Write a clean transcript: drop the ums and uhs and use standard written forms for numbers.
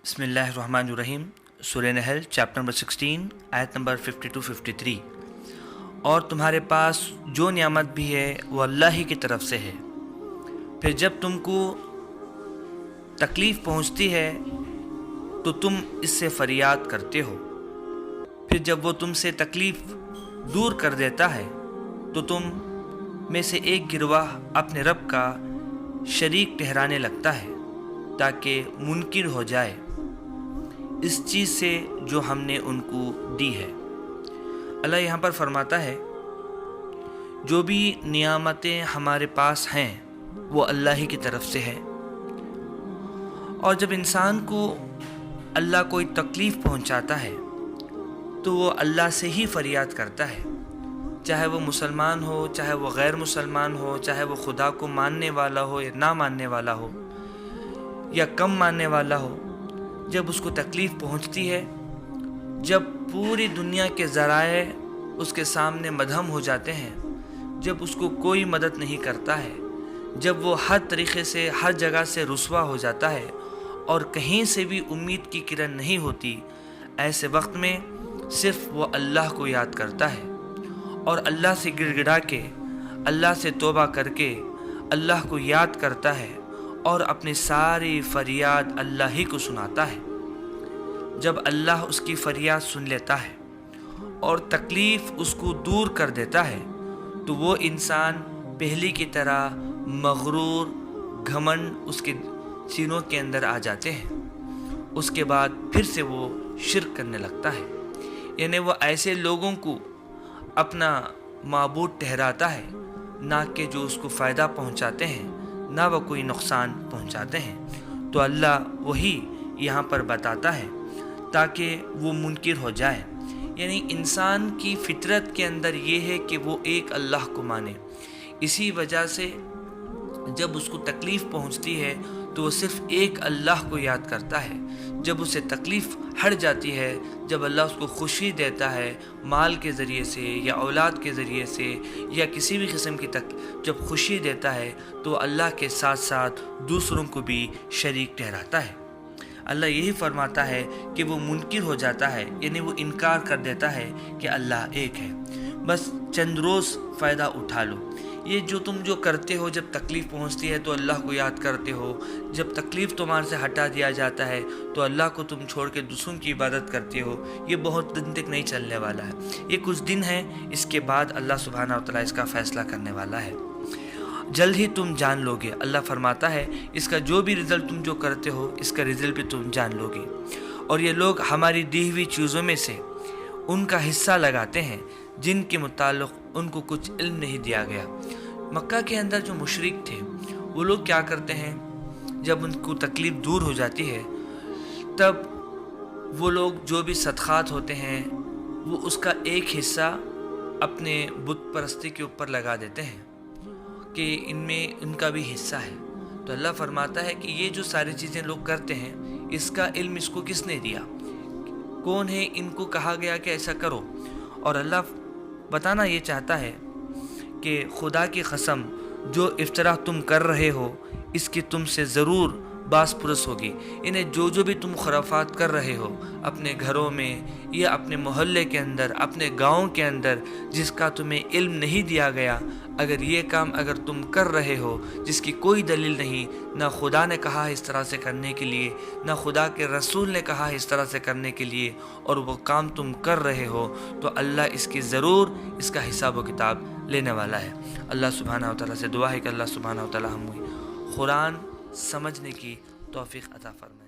बिस्मिल्लाहिर्रहमानिर्रहीम। सूरह नहल chapter number 16 आयत नंबर 52-53। और तुम्हारे पास जो नियामत भी है वो अल्लाह ही की तरफ से है। फिर जब तुमको तकलीफ़ पहुंचती है तो तुम इससे फरियाद करते हो। फिर जब वो तुमसे तकलीफ़ दूर कर देता है तो तुम में से एक गिरवाह अपने रब का शरीक ठहराने लगता है ताकि मुनकिर हो जाए इस चीज़ से जो हमने उनको दी है। अल्लाह यहाँ पर फरमाता है जो भी नियामतें हमारे पास हैं वो अल्लाह ही की तरफ से है। और जब इंसान को अल्लाह कोई तकलीफ़ पहुँचाता है तो वो अल्लाह से ही फरियाद करता है, चाहे वो मुसलमान हो, चाहे वो गैर मुसलमान हो, चाहे वो खुदा को मानने वाला हो या ना मानने वाला हो या कम मानने वाला हो। जब उसको तकलीफ़ पहुंचती है, जब पूरी दुनिया के ज़राए उसके सामने मदहम हो जाते हैं, जब उसको कोई मदद नहीं करता है, जब वो हर तरीक़े से हर जगह से रुस्वा हो जाता है और कहीं से भी उम्मीद की किरण नहीं होती, ऐसे वक्त में सिर्फ़ वो अल्लाह को याद करता है और अल्लाह से गिड़गिड़ा के, अल्लाह से तौबा करके अल्लाह को याद करता है और अपनी सारी फरियाद अल्लाह ही को सुनाता है। जब अल्लाह उसकी फरियाद सुन लेता है और तकलीफ़ उसको दूर कर देता है तो वो इंसान पहले की तरह मगरूर, घमंड उसके सीनों के अंदर आ जाते हैं। उसके बाद फिर से वो शिर्क करने लगता है, यानी वो ऐसे लोगों को अपना माबूद ठहराता है ना कि जो उसको फ़ायदा पहुंचाते हैं, ना वो कोई नुकसान पहुंचाते हैं। तो अल्लाह वही यहाँ पर बताता है ताकि वो मुनकिर हो जाए। यानी इंसान की फितरत के अंदर ये है कि वो एक अल्लाह को माने। इसी वजह से जब उसको तकलीफ़ पहुंचती है तो वो सिर्फ़ एक अल्लाह को याद करता है। जब उसे तकलीफ़ हट जाती है, जब अल्लाह उसको खुशी देता है माल के ज़रिए से या औलाद के ज़रिए से या किसी भी किस्म की जब खुशी देता है तो अल्लाह के साथ साथ दूसरों को भी शरीक ठहराता है। अल्लाह यही फरमाता है कि वो मुनकिर हो जाता है, यानी वो इनकार कर देता है कि अल्लाह एक है। बस चंद रोज़ फ़ायदा उठा लो। ये जो तुम जो करते हो, जब तकलीफ़ पहुंचती है तो अल्लाह को याद करते हो, जब तकलीफ़ तुम्हारे से हटा दिया जाता है तो अल्लाह को तुम छोड़ के दूसरों की इबादत करते हो, ये बहुत दिन तक नहीं चलने वाला है। ये कुछ दिन है, इसके बाद अल्लाह सुब्हानहू व तआला इसका फ़ैसला करने वाला है। जल्द ही तुम जान लोगे। अल्लाह फरमाता है इसका जो भी रिज़ल्ट तुम जो करते हो, इसका रिज़ल्ट भी तुम जान लोगे। और ये लोग हमारी दी हुई चीज़ों में से उनका हिस्सा लगाते हैं जिनके मुताल्लिक़ उनको कुछ इल्म नहीं दिया गया। मक्का के अंदर जो मुशरिक थे वो लोग क्या करते हैं, जब उनको तकलीफ़ दूर हो जाती है तब वो लोग जो भी सदक़ात होते हैं वो उसका एक हिस्सा अपने बुत परस्ती के ऊपर लगा देते हैं कि इनमें उनका भी हिस्सा है। तो अल्लाह फरमाता है कि ये जो सारी चीज़ें लोग करते हैं इसका इल्म इसको किसने दिया, कौन है इनको कहा गया कि ऐसा करो। और अल्लाह बताना ये चाहता है कि खुदा की कसम जो इफ्तरा तुम कर रहे हो इसकी तुमसे ज़रूर बास पुरस होगी। इन्हें जो भी तुम खुराफात कर रहे हो अपने घरों में या अपने मोहल्ले के अंदर, अपने गाँव के अंदर, जिसका तुम्हें इल्म नहीं दिया गया, अगर ये काम अगर तुम कर रहे हो जिसकी कोई दलील नहीं, ना खुदा ने कहा है इस तरह से करने के लिए, ना खुदा के रसूल ने कहा है इस तरह से करने के लिए, और वो काम तुम कर रहे हो, तो अल्लाह इसकी ज़रूर इसका हिसाब व किताब लेने वाला है। अल्लाह सुब्हानहू व तआला से दुआ है कि अल्लाह सुब्हानहू व तआला हमें कुरान समझने की तौफीक अता फरमाए।